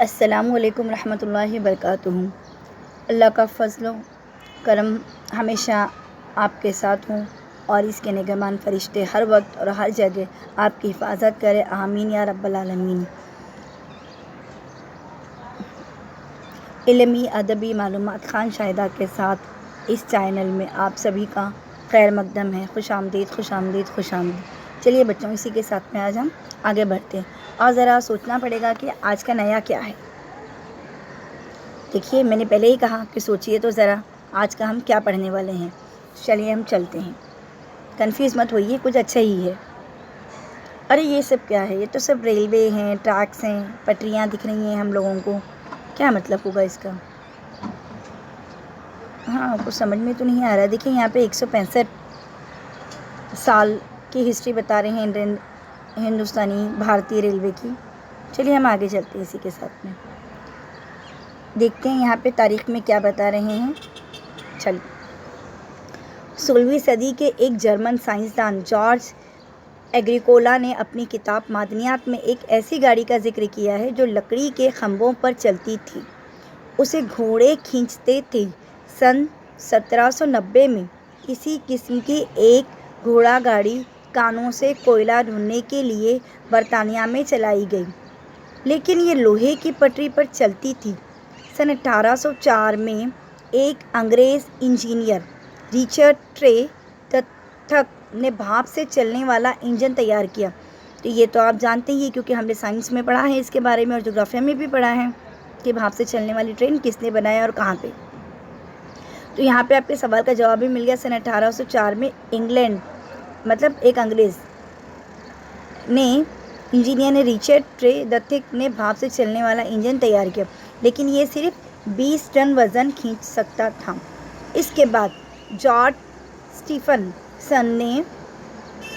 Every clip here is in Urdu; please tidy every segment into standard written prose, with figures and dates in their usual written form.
السلام علیکم ورحمۃ اللہ وبرکاتہ۔ اللہ کا فضل و کرم ہمیشہ آپ کے ساتھ ہوں اور اس کے نگہبان فرشتے ہر وقت اور ہر جگہ آپ کی حفاظت کرے، آمین یا رب العالمین۔ علمی ادبی معلومات خان شاہدہ کے ساتھ اس چینل میں آپ سبھی کا خیر مقدم ہے۔ خوش آمدید، خوش آمدید، خوش آمدید۔ چلیے بچوں، اسی کے ساتھ میں آج ہم آگے بڑھتے ہیں اور ذرا سوچنا پڑے گا کہ آج کا نیا کیا ہے۔ دیکھیے، میں نے پہلے ہی کہا کہ سوچئے تو ذرا آج کا ہم کیا پڑھنے والے ہیں۔ چلیے ہم چلتے ہیں، کنفیوز مت ہوئیے، کچھ اچھا ہی ہے۔ ارے یہ سب کیا ہے؟ یہ تو سب ریلوے ہیں، ٹریکس ہیں، پٹریاں دکھ رہی ہیں ہم لوگوں کو، کیا مطلب ہوگا اس کا؟ ہاں، کچھ سمجھ میں تو نہیں آ رہا ہے۔ دیکھیں یہاں پہ 165 سال کی ہسٹری بتا رہے ہیں ہندوستانی بھارتی ریلوے کی۔ چلیے ہم آگے چلتے ہیں، اسی کے ساتھ میں دیکھتے ہیں یہاں پہ تاریخ میں کیا بتا رہے ہیں۔ چل 16ویں صدی کے ایک جرمن سائنسدان جارج ایگریکولا نے اپنی کتاب معدنیات میں ایک ایسی گاڑی کا ذکر کیا ہے جو لکڑی کے کھمبوں پر چلتی تھی، اسے گھوڑے کھینچتے تھے۔ سن 1790 میں اسی قسم کی ایک گھوڑا گاڑی کانوں سے کوئلہ ڈھونڈنے کے لیے برطانیہ میں چلائی گئی، لیکن یہ لوہے کی پٹری پر چلتی تھی۔ سن 1804 میں ایک انگریز انجینئر رچرڈ ٹرے دتھک نے بھاپ سے چلنے والا انجن تیار کیا۔ تو یہ تو آپ جانتے ہی، کیونکہ ہم نے سائنس میں پڑھا ہے اس کے بارے میں اور جغرافیہ میں بھی پڑھا ہے کہ بھاپ سے چلنے والی ٹرین کس نے بنایا اور کہاں پہ۔ تو یہاں پہ آپ کے سوال کا جواب بھی مل گیا۔ سن 1804 میں انگلینڈ مطلب ایک انگریز انجینئر نے رچرڈ ٹرے دتھک نے بھاپ سے چلنے والا انجن تیار کیا، لیکن یہ صرف 20 ٹن وزن کھینچ سکتا تھا۔ اس کے بعد جارج اسٹیفن سن نے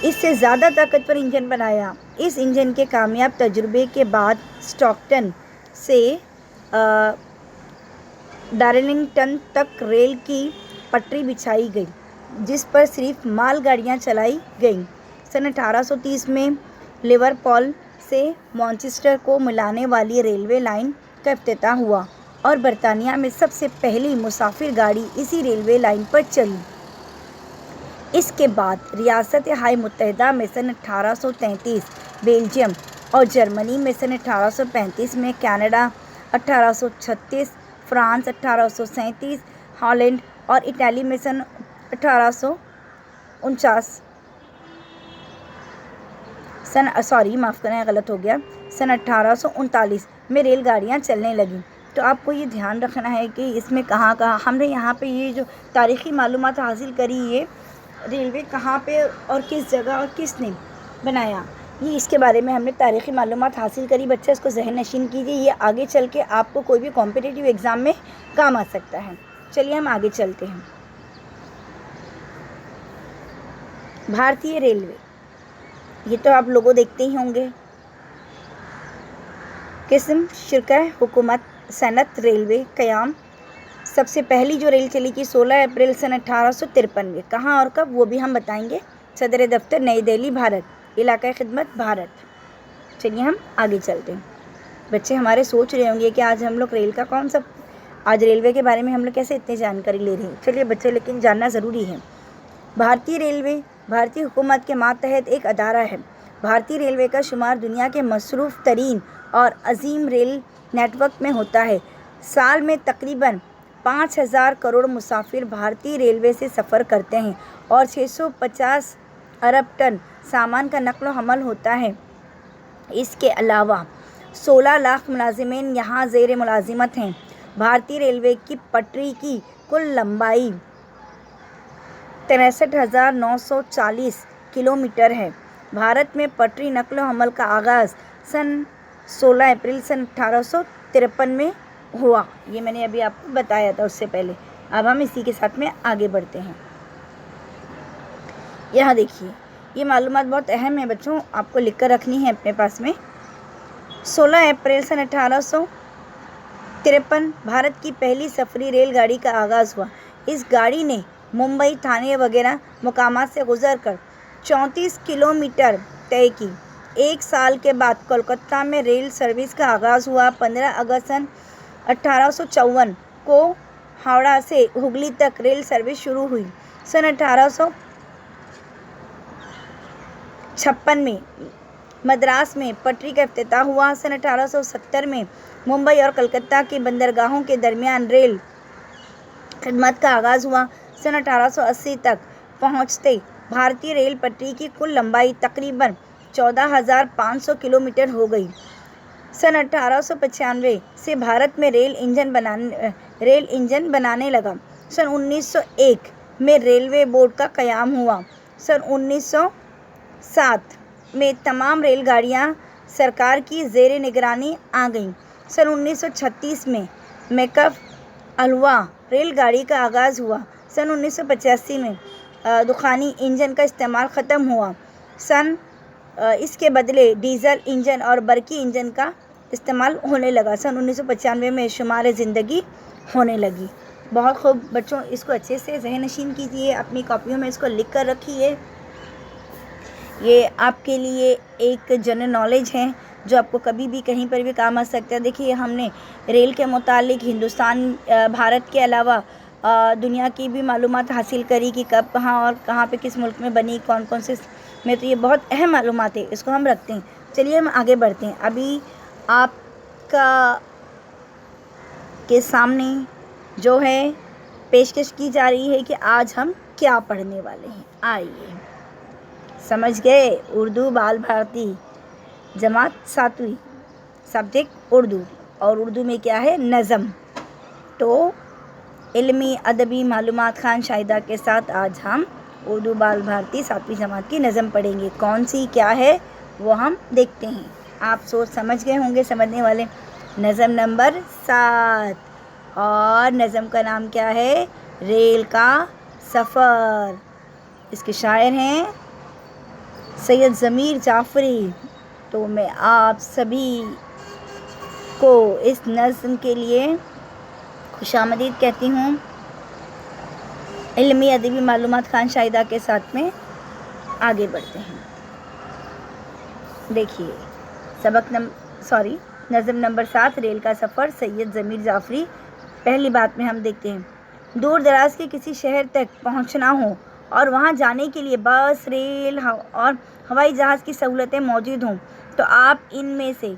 اس سے زیادہ طاقتور انجن بنایا۔ اس انجن کے کامیاب تجربے کے بعد اسٹاکٹن سے ڈارلنگٹن تک ریل کی پٹری بچھائی گئی، جس پر صرف مال گاڑیاں چلائی گئیں۔ سن 1830 میں لیورپول سے مانچسٹر کو ملانے والی ریلوے لائن کا افتتاح ہوا اور برطانیہ میں سب سے پہلی مسافر گاڑی اسی ریلوے لائن پر چلی۔ اس کے بعد ریاستہائے متحدہ میں سن 1833، بیلجیم اور جرمنی میں سن 1835 میں، کینیڈا 1836، فرانس 1837، ہالینڈ اور اٹلی میں سن 1839 میں ریل گاڑیاں چلنے لگیں۔ تو آپ کو یہ دھیان رکھنا ہے کہ اس میں کہاں ہم نے یہاں پہ یہ جو تاریخی معلومات حاصل کری، یہ ریلوے کہاں پہ اور کس جگہ اور کس نے بنایا، یہ اس کے بارے میں ہم نے تاریخی معلومات حاصل کری۔ بچے اس کو ذہن نشین کیجیے، یہ آگے چل کے آپ کو کوئی بھی کمپٹیٹیو ایگزام میں کام آ سکتا ہے۔ چلیے ہم آگے چلتے ہیں۔ بھارتی ریلوے، یہ تو آپ لوگوں دیکھتے ہی ہوں گے۔ قسم شرکۂ حکومت صنعت ریلوے قیام۔ سب سے پہلی جو ریل چلی تھی 16 اپریل سن 1853 میں، کہاں اور کب وہ بھی ہم بتائیں گے۔ صدر دفتر نئی دہلی، بھارت، علاقۂ خدمت بھارت۔ چلیے ہم آگے چلتے ہیں۔ بچے ہمارے سوچ رہے ہوں گے کہ آج ہم لوگ ریل کا آج ریلوے کے بارے میں ہم لوگ کیسے اتنی جانکاری لے رہے ہیں۔ چلیے بچے، لیکن جاننا ضروری ہے۔ بھارتی ریلوے بھارتی حکومت کے ماتحت ایک ادارہ ہے۔ بھارتی ریلوے کا شمار دنیا کے مصروف ترین اور عظیم ریل نیٹ ورک میں ہوتا ہے۔ سال میں تقریباً 5,000 کروڑ مسافر بھارتی ریلوے سے سفر کرتے ہیں اور 650 ارب ٹن سامان کا نقل و حمل ہوتا ہے۔ اس کے علاوہ 16 لاکھ ملازمین یہاں زیر ملازمت ہیں۔ بھارتی ریلوے کی پٹری کی کل لمبائی 63,940 کلومیٹر ہے۔ بھارت میں پٹری نقل و حمل کا آغاز سن 16 اپریل سن 1853 میں ہوا۔ یہ میں نے ابھی آپ کو بتایا تھا اس سے پہلے۔ اب ہم اسی کے ساتھ میں آگے بڑھتے ہیں۔ یہاں دیکھیے، یہ معلومات بہت اہم ہے بچوں، آپ کو لکھ کر رکھنی ہے اپنے پاس میں۔ 16 اپریل سن 1853 بھارت کی پہلی سفری ریل گاڑی کا آغاز ہوا۔ اس گاڑی نے ممبئی، تھانے وغیرہ مقامات سے گزر کر 34 کلومیٹر طے کی۔ 1 سال کے بعد کولکتہ میں ریل سروس کا آغاز ہوا۔ 15 اگست سن 1854 کو ہاوڑہ سے ہگلی تک ریل سروس شروع ہوئی۔ سن 1856 میں مدراس میں پٹری کا افتتاح ہوا۔ سن 1870 میں ممبئی اور کلکتہ کی بندرگاہوں کے درمیان ریل خدمت کا آغاز ہوا۔ سن 1880 تک پہنچتے بھارتی ریل پٹری کی کل لمبائی تقریباً 14,500 کلومیٹر ہو گئی۔ سن 1895 سے بھارت میں ریل انجن بنانے لگا۔ سن 1901 میں ریلوے بورڈ کا قیام ہوا۔ سن 1907 میں تمام ریل گاڑیاں سرکار کی زیر نگرانی آ گئیں۔ سن 1936 میں میکف الوا ریل گاڑی کا آغاز ہوا۔ سن 1985 میں دخانی انجن کا استعمال ختم ہوا۔ اس کے بدلے ڈیزل انجن اور برقی انجن کا استعمال ہونے لگا۔ سن 1995 میں شمار زندگی ہونے لگی۔ بہت خوب بچوں، اس کو اچھے سے ذہن نشین کیجیے، اپنی کاپیوں میں اس کو لکھ کر رکھیے۔ یہ آپ کے لیے ایک جنرل نالج ہے جو آپ کو کبھی بھی کہیں پر بھی کام آ سکتا ہے۔ دیکھیے، ہم نے ریل کے متعلق بھارت کے علاوہ دنیا کی بھی معلومات حاصل کری کہ کب کہاں اور کہاں پہ کس ملک میں بنی، کون کون سے میں، تو یہ بہت اہم معلومات ہے، اس کو ہم رکھتے ہیں۔ چلیے ہم آگے بڑھتے ہیں۔ ابھی آپ کے سامنے جو ہے پیشکش کی جا رہی ہے کہ آج ہم کیا پڑھنے والے ہیں۔ آئیے، سمجھ گئے؟ اردو بال بھارتی جماعت 7ویں، سبجیکٹ اردو، اور اردو میں کیا ہے؟ نظم۔ تو علمی ادبی معلومات خان شاہدہ کے ساتھ آج ہم اردو بال بھارتی 7ویں جماعت کی نظم پڑھیں گے۔ کون سی کیا ہے وہ ہم دیکھتے ہیں۔ آپ سوچ سمجھ گئے ہوں گے، سمجھنے والے۔ نظم نمبر 7، اور نظم کا نام کیا ہے؟ ریل کا سفر۔ اس کے شاعر ہیں سید ضمیر جعفری۔ تو میں آپ سبھی کو اس نظم کے لیے خوش آمدید کہتی ہوں۔ علمی ادبی معلومات خان شاہدہ کے ساتھ میں آگے بڑھتے ہیں۔ دیکھیے، نظم نمبر 7، ریل کا سفر، سید ضمیر جعفری۔ پہلی بات میں ہم دیکھتے ہیں، دور دراز کے کسی شہر تک پہنچنا ہو اور وہاں جانے کے لیے بس، ریل اور ہوائی جہاز کی سہولتیں موجود ہوں تو آپ ان میں سے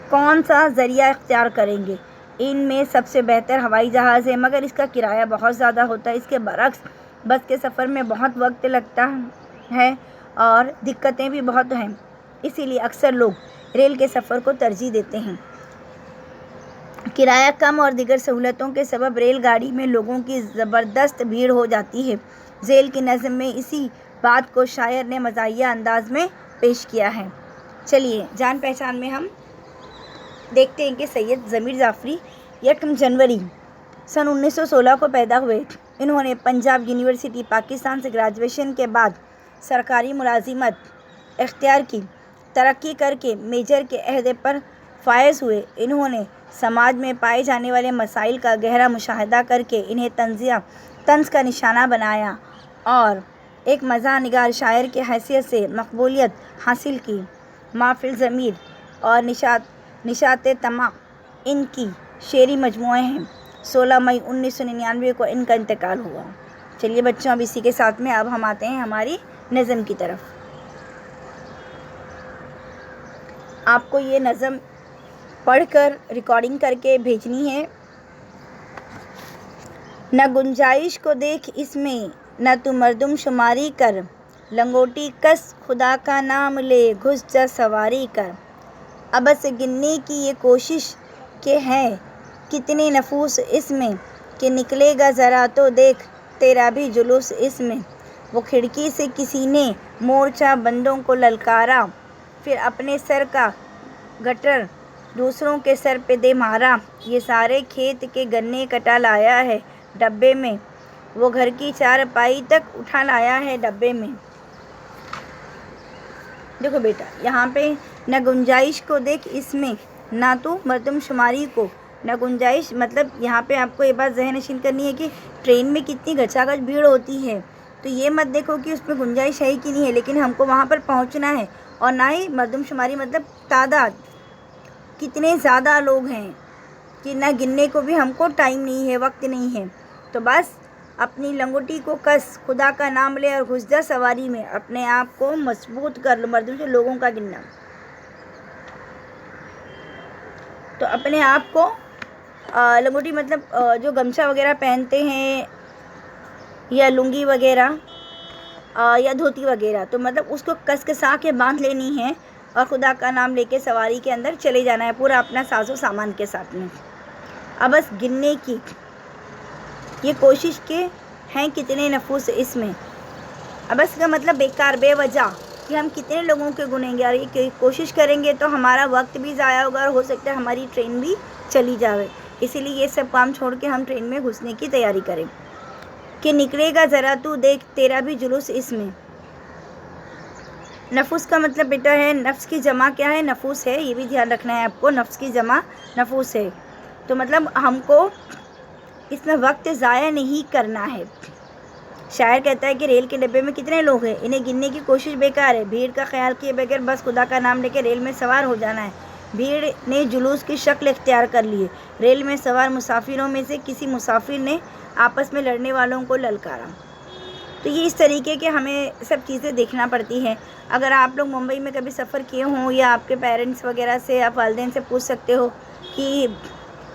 کون سا ذریعہ اختیار کریں گے؟ ان میں سب سے بہتر ہوائی جہاز ہے، مگر اس کا کرایہ بہت زیادہ ہوتا ہے۔ اس کے برعکس بس کے سفر میں بہت وقت لگتا ہے اور دقتیں بھی بہت ہیں، اسی لیے اکثر لوگ ریل کے سفر کو ترجیح دیتے ہیں۔ کرایہ کم اور دیگر سہولتوں کے سبب ریل گاڑی میں لوگوں کی زبردست بھیڑ ہو جاتی ہے۔ ذیل کی نظم میں اسی بات کو شاعر نے مزاحیہ انداز میں پیش کیا ہے۔ چلیے، جان پہچان میں ہم دیکھتے ہیں کہ سید ضمیر جعفری 1 جنوری سن 1916 کو پیدا ہوئے۔ انہوں نے پنجاب یونیورسٹی پاکستان سے گریجویشن کے بعد سرکاری ملازمت اختیار کی۔ ترقی کر کے میجر کے عہدے پر فائز ہوئے۔ انہوں نے سماج میں پائے جانے والے مسائل کا گہرا مشاہدہ کر کے انہیں طنز کا نشانہ بنایا اور ایک مزاح نگار شاعر کی حیثیت سے مقبولیت حاصل کی۔ محفل ضمیر اور نشاط طمع ان کی شعری مجموعے ہیں۔ 16 مئی 1999 کو ان کا انتقال ہوا۔ چلیے بچوں، اب اسی کے ساتھ میں اب ہم آتے ہیں ہماری نظم کی طرف۔ آپ کو یہ نظم پڑھ کر ریکارڈنگ کر کے بھیجنی ہے۔ نہ گنجائش کو دیکھ اس میں، نہ تو مردم شماری کر، لنگوٹی کس خدا کا نام لے، گھس جا سواری کر۔ ابس گننے کی یہ کوشش کہ ہے کتنے نفوس اس میں، کہ نکلے گا ذرا تو دیکھ تیرا بھی جلوس اس میں۔ وہ کھڑکی سے کسی نے مورچہ بندوں کو للکارا، پھر اپنے سر کا گٹر دوسروں کے سر پہ دے مارا۔ یہ سارے کھیت کے گنے کٹا لایا ہے ڈبے میں، وہ گھر کی چارپائی تک اٹھا لایا ہے ڈبے میں۔ دیکھو بیٹا، یہاں پہ نہ گنجائش کو دیکھ اس میں، نہ تو مردم شماری کو۔ نہ گنجائش مطلب یہاں پہ آپ کو یہ بات ذہن نشین کرنی ہے کہ ٹرین میں کتنی گچا گچ بھیڑ ہوتی ہے، تو یہ مت دیکھو کہ اس میں گنجائش ہے کہ نہیں ہے، لیکن ہم کو وہاں پر پہنچنا ہے اور نہ ہی مردم شماری مطلب تعداد کتنے زیادہ لوگ ہیں کہ نہ گننے کو بھی ہم کو ٹائم نہیں ہے، وقت نہیں ہے۔ تو بس اپنی لنگوٹی کو کس، خدا کا نام لے اور گھس جا سواری میں، اپنے آپ کو مضبوط کر لو۔ مردم سے لوگوں کا گننا، تو اپنے آپ کو لنگوٹی مطلب جو گمچھا وغیرہ پہنتے ہیں یا لنگی وغیرہ یا دھوتی وغیرہ، تو مطلب اس کو کس کسا کے باندھ لینی ہے اور خدا کا نام لے کے سواری کے اندر چلے جانا ہے، پورا اپنا ساز و سامان کے ساتھ میں۔ اب بس گننے کی یہ کوشش کے ہیں کتنے نفوس اس میں، اب اس کا مطلب بیکار بے وجہ کہ ہم کتنے لوگوں کے گنیں گے، اور یہ کوشش کریں گے تو ہمارا وقت بھی ضائع ہوگا اور ہو سکتا ہے ہماری ٹرین بھی چلی جائے۔ اسی لیے یہ سب کام چھوڑ کے ہم ٹرین میں گھسنے کی تیاری کریں کہ نکلے گا ذرا تو دیکھ تیرا بھی جلوس اس میں۔ نفوس کا مطلب بیٹا ہے، نفس کی جمع کیا ہے؟ نفوس ہے، یہ بھی دھیان رکھنا ہے آپ کو، نفس کی جمع نفوس ہے۔ تو مطلب ہم کو اس میں وقت ضائع نہیں کرنا ہے۔ شاعر کہتا ہے کہ ریل کے ڈبے میں کتنے لوگ ہیں، انہیں گننے کی کوشش بیکار ہے، بھیڑ کا خیال کیے بغیر بس خدا کا نام لے کے ریل میں سوار ہو جانا ہے۔ بھیڑ نے جلوس کی شکل اختیار کر لی ہے۔ ریل میں سوار مسافروں میں سے کسی مسافر نے آپس میں لڑنے والوں کو للکارا۔ تو یہ اس طریقے کے ہمیں سب چیزیں دیکھنا پڑتی ہیں۔ اگر آپ لوگ ممبئی میں کبھی سفر کیے ہوں یا آپ کے پیرنٹس وغیرہ سے، آپ والدین سے پوچھ سکتے ہو کہ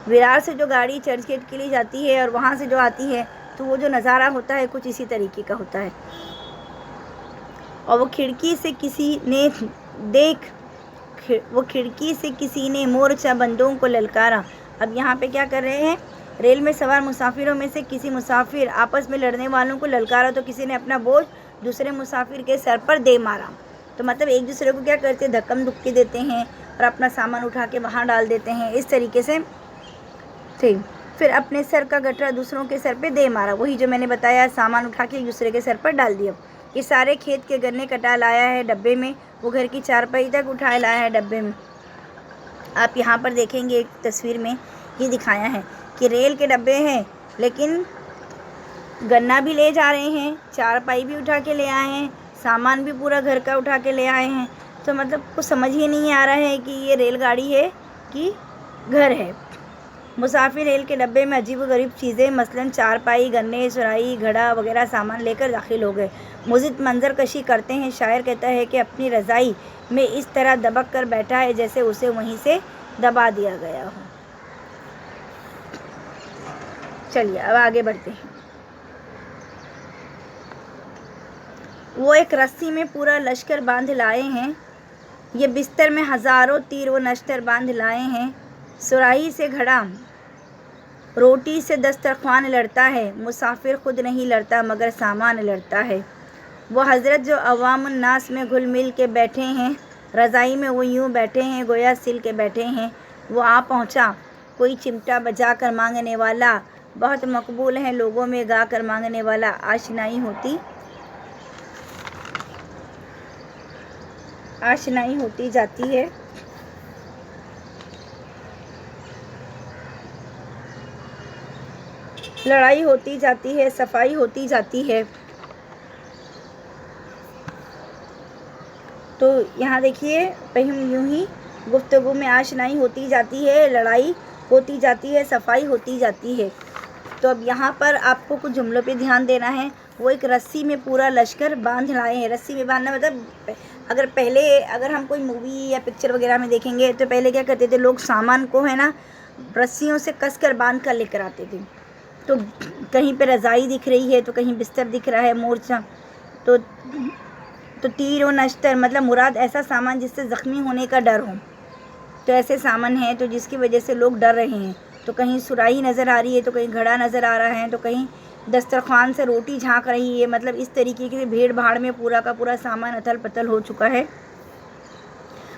ویرار سے جو گاڑی چرچ گیٹ کے لیے جاتی ہے اور وہاں سے جو آتی ہے، تو وہ جو نظارہ ہوتا ہے کچھ اسی طریقے کا ہوتا ہے۔ اور وہ کھڑکی سے کسی نے مورچہ بندوں کو للکارا۔ اب یہاں پہ کیا کر رہے ہیں؟ ریل میں سوار مسافروں میں سے کسی مسافر آپس میں لڑنے والوں کو للکارا، تو کسی نے اپنا بوجھ دوسرے مسافر کے سر پر دے مارا۔ تو مطلب ایک دوسرے کو کیا کرتے ہیں؟ دھکم دھکے دیتے ہیں اور اپنا سامان اٹھا کے وہاں ڈال دیتے ہیں، اس طریقے سے تھے۔ پھر اپنے سر کا گٹرا دوسروں کے سر پہ دے مارا، وہی جو میں نے بتایا، سامان اٹھا کے ایک دوسرے کے سر پر ڈال دیا۔ یہ سارے کھیت کے گنے کٹا لایا ہے ڈبے میں، وہ گھر کی چارپائی تک اٹھائے لایا ہے ڈبے میں۔ آپ یہاں پر دیکھیں گے ایک تصویر میں یہ دکھایا ہے کہ ریل کے ڈبے ہیں لیکن گنا بھی لے جا رہے ہیں، چارپائی بھی اٹھا کے لے آئے ہیں، سامان بھی پورا گھر کا اٹھا کے لے آئے ہیں۔ تو مطلب کچھ سمجھ ہی نہیں آ رہا ہے کہ یہ ریل گاڑی ہے کہ گھر ہے۔ مسافر ریل کے ڈبے میں عجیب و غریب چیزیں مثلاً چارپائی، گنے، سرائی، گھڑا وغیرہ سامان لے کر داخل ہو گئے۔ مزید منظر کشی کرتے ہیں۔ شاعر کہتا ہے کہ اپنی رضائی میں اس طرح دبک کر بیٹھا ہے جیسے اسے وہیں سے دبا دیا گیا ہو۔ چلیے اب آگے بڑھتے ہیں۔ وہ ایک رسی میں پورا لشکر باندھ لائے ہیں، یہ بستر میں ہزاروں تیر و نشتر باندھ لائے ہیں۔ سراہی سے گھڑا، روٹی سے دسترخوان لڑتا ہے، مسافر خود نہیں لڑتا مگر سامان لڑتا ہے۔ وہ حضرت جو عوام الناس میں گھل مل کے بیٹھے ہیں، رضائی میں وہ یوں بیٹھے ہیں گویا سل کے بیٹھے ہیں۔ وہ آ پہنچا، کوئی چمٹا بجا کر مانگنے والا، بہت مقبول ہے لوگوں میں گا کر مانگنے والا۔ آشنائی ہوتی جاتی ہے، لڑائی ہوتی جاتی ہے، صفائی ہوتی جاتی ہے۔ تو یہاں دیکھیے پہم یوں ہی گفتگو میں آشنائی ہوتی جاتی ہے، لڑائی ہوتی جاتی ہے، صفائی ہوتی جاتی ہے۔ تو اب یہاں پر آپ کو کچھ جملوں پہ دھیان دینا ہے۔ وہ ایک رسی میں پورا لشکر باندھ لائے ہیں۔ رسی میں باندھنا مطلب اگر ہم کوئی مووی یا پکچر وغیرہ میں دیکھیں گے تو پہلے کیا کرتے تھے لوگ؟ سامان کو ہے نا رسیوں سے کس کر باندھ کر لے کر آتے تھے۔ تو کہیں پہ رضائی دکھ رہی ہے تو کہیں بستر دکھ رہا ہے، مورچہ، تو تیر و نشتر مطلب مراد ایسا سامان جس سے زخمی ہونے کا ڈر ہو۔ تو ایسے سامان ہیں تو جس کی وجہ سے لوگ ڈر رہے ہیں۔ تو کہیں سرائی نظر آ رہی ہے تو کہیں گھڑا نظر آ رہا ہے تو کہیں دسترخوان سے روٹی جھانک رہی ہے۔ مطلب اس طریقے کی بھیڑ بھاڑ میں پورا کا پورا سامان اتھل پتھل ہو چکا ہے۔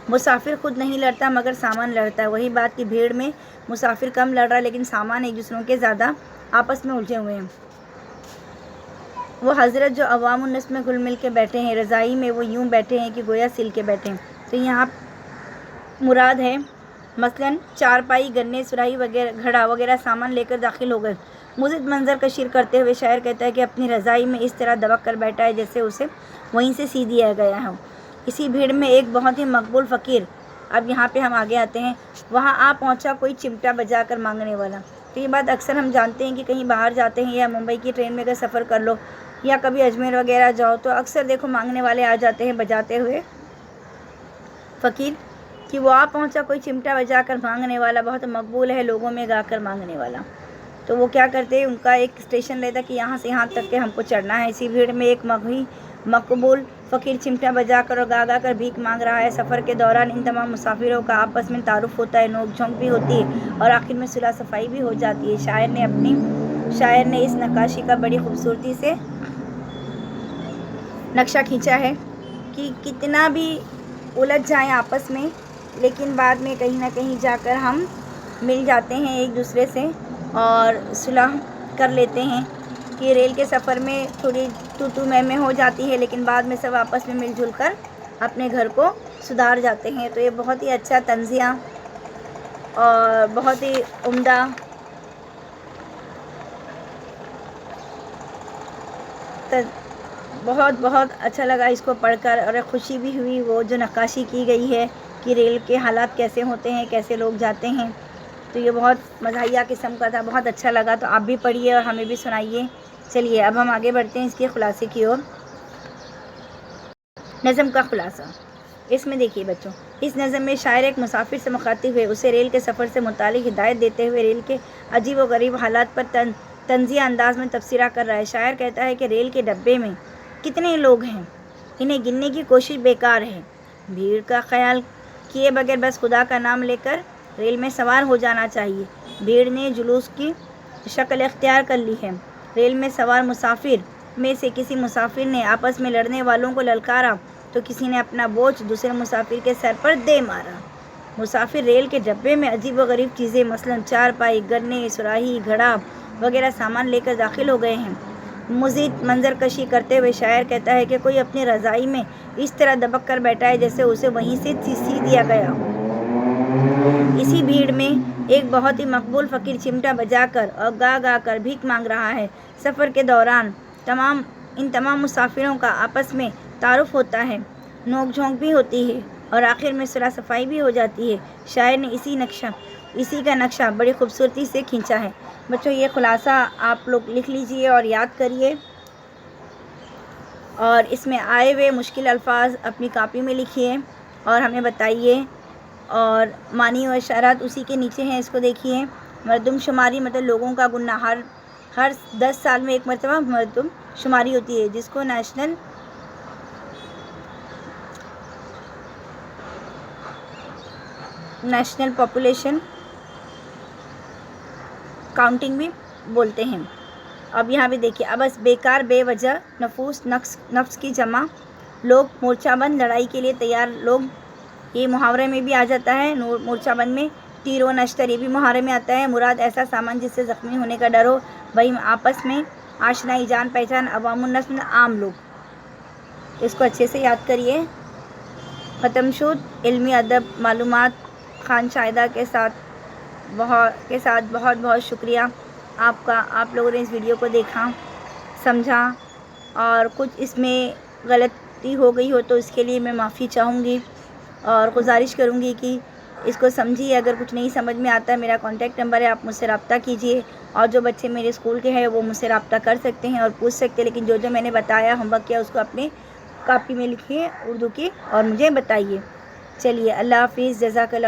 مسافر خود نہیں لڑتا مگر سامان لڑتا ہے، وہی بات کہ بھیڑ میں مسافر کم لڑ رہا ہے لیکن سامان ایک دوسروں کے زیادہ آپس میں الجھے ہوئے ہیں۔ وہ حضرت جو عوام الناس میں گھل مل کے بیٹھے ہیں، رضائی میں وہ یوں بیٹھے ہیں کہ گویا سل کے بیٹھے ہیں۔ تو یہاں مراد ہے مثلاً چارپائی، گنے، سرائی وغیرہ، گھڑا وغیرہ سامان لے کر داخل ہو گئے۔ مزید منظر کشیر کرتے ہوئے شاعر کہتا ہے کہ اپنی رضائی میں اس طرح دبک کر بیٹھا ہے جیسے اسے وہیں سے سی دیا گیا ہو۔ اسی بھیڑ میں ایک بہت ہی مقبول فقیر، اب یہاں پہ ہم آگے آتے ہیں، وہاں آ پہنچا کوئی چمٹا بجا کر مانگنے والا۔ تو یہ بات اکثر ہم جانتے ہیں کہ کہیں باہر جاتے ہیں یا ممبئی کی ٹرین میں اگر سفر کر لو یا کبھی اجمیر وغیرہ جاؤ تو اکثر دیکھو مانگنے والے آ جاتے ہیں بجاتے ہوئے فقیر، کہ وہ آ پہنچا کوئی چمٹا بجا کر مانگنے والا، بہت مقبول ہے لوگوں میں گا کر مانگنے والا۔ تو وہ کیا کرتے ہیں، ان کا ایک اسٹیشن رہتا کہ یہاں سے یہاں تک کہ ہم کو چڑھنا ہے۔ اسی بھیڑ میں ایک مقبول فقیر چمٹا بجا کر اور گا کر بھیک مانگ رہا ہے۔ سفر کے دوران ان تمام مسافروں کا آپس میں تعارف ہوتا ہے، نوک جھونک بھی ہوتی ہے اور آخر میں صلح صفائی بھی ہو جاتی ہے۔ شاعر نے اس نقاشی کا بڑی خوبصورتی سے نقشہ کھینچا ہے کہ کتنا بھی الجھ جائیں آپس میں، لیکن بعد میں کہیں نہ کہیں جا کر ہم مل جاتے ہیں ایک دوسرے سے اور صلح کر لیتے ہیں، کہ ریل کے سفر میں تھوڑی تو میں ہو جاتی ہے لیکن بعد میں سب آپس میں مل جل کر اپنے گھر کو سدھار جاتے ہیں۔ تو یہ بہت ہی اچھا طنزیہ اور بہت ہی عمدہ بہت اچھا لگا اس کو پڑھ کر، اور خوشی بھی ہوئی وہ جو نقاشی کی گئی ہے کہ ریل کے حالات کیسے ہوتے ہیں، کیسے لوگ جاتے ہیں۔ تو یہ بہت مزاحیہ قسم کا تھا، بہت اچھا لگا، تو آپ بھی پڑھیے اور ہمیں بھی سنائیے۔ چلیے اب ہم آگے بڑھتے ہیں اس کے خلاصے کی اور۔ نظم کا خلاصہ، اس میں دیکھیے بچوں، اس نظم میں شاعر ایک مسافر سے مخاطب ہوئے اسے ریل کے سفر سے متعلق ہدایت دیتے ہوئے ریل کے عجیب و غریب حالات پر طنزیہ انداز میں تبصرہ کر رہا ہے۔ شاعر کہتا ہے کہ ریل کے ڈبے میں کتنے لوگ ہیں، انہیں گننے کی کوشش بیکار ہے۔ بھیڑ کا خیال کیے بغیر بس خدا کا نام لے کر ریل میں سوار ہو جانا چاہیے۔ بھیڑ نے جلوس کی شکل اختیار کر لی ہے۔ ریل میں سوار مسافر میں سے کسی مسافر نے آپس میں لڑنے والوں کو للکارا تو کسی نے اپنا بوجھ دوسرے مسافر کے سر پر دے مارا۔ مسافر ریل کے ڈبے میں عجیب و غریب چیزیں مثلاً چارپائی، گنے، سراہی، گھڑا وغیرہ سامان لے کر داخل ہو گئے ہیں۔ مزید منظر کشی کرتے ہوئے شاعر کہتا ہے کہ کوئی اپنی رضائی میں اس طرح دبک کر بیٹھا ہے جیسے اسے وہیں سے سی دیا گیا ہو۔ اسی بھیڑ میں ایک بہت ہی مقبول فقیر چمٹا بجا کر اور گا کر بھیک مانگ رہا ہے۔ سفر کے دوران ان تمام مسافروں کا آپس میں تعارف ہوتا ہے، نوک جھونک بھی ہوتی ہے اور آخر میں صلح صفائی بھی ہو جاتی ہے۔ شاعر نے اسی کا نقشہ بڑی خوبصورتی سے کھینچا ہے۔ بچوں یہ خلاصہ آپ لوگ لکھ لیجئے اور یاد کریے، اور اس میں آئے ہوئے مشکل الفاظ اپنی کاپی میں لکھیے اور ہمیں بتائیے، اور معنی و اشارات اسی کے نیچے ہیں، اس کو دیکھیے۔ مردم شماری مطلب لوگوں کا گننا، ہر 10 سال میں ایک مرتبہ مردم شماری ہوتی ہے جس کو نیشنل پاپولیشن کاؤنٹنگ بھی بولتے ہیں۔ اب یہاں بھی دیکھیے، ابس بیکار بے وجہ نفس کی جمع، لوگ مورچہ بند لڑائی کے لیے تیار لوگ، یہ محاورے میں بھی آ جاتا ہے۔ مورچہ بند میں تیر و نشتر یہ بھی محاورے میں آتا ہے۔ مراد ایسا سامان جس سے زخمی ہونے کا ڈر ہو۔ وہی آپس میں آشنائی، جان پہچان، عوام الناس عام لوگ، اس کو اچھے سے یاد کریے۔ ختم شد علمی ادب معلومات خان شاہدہ کے ساتھ بہت شکریہ آپ کا۔ آپ لوگوں نے اس ویڈیو کو دیکھا، سمجھا، اور کچھ اس میں غلطی ہو گئی ہو تو اس کے لیے میں معافی چاہوں گی اور گزارش کروں گی کہ اس کو سمجھیے۔ اگر کچھ نہیں سمجھ میں آتا ہے، میرا کانٹیکٹ نمبر ہے، آپ مجھ سے رابطہ کیجیے، اور جو بچے میرے اسکول کے ہیں وہ مجھ سے رابطہ کر سکتے ہیں اور پوچھ سکتے ہیں، لیکن جو میں نے بتایا ہوم ورک کیا اس کو اپنے کاپی میں لکھیے اردو کی اور مجھے بتائیے۔ چلیے اللہ حافظ، جزاک اللہ۔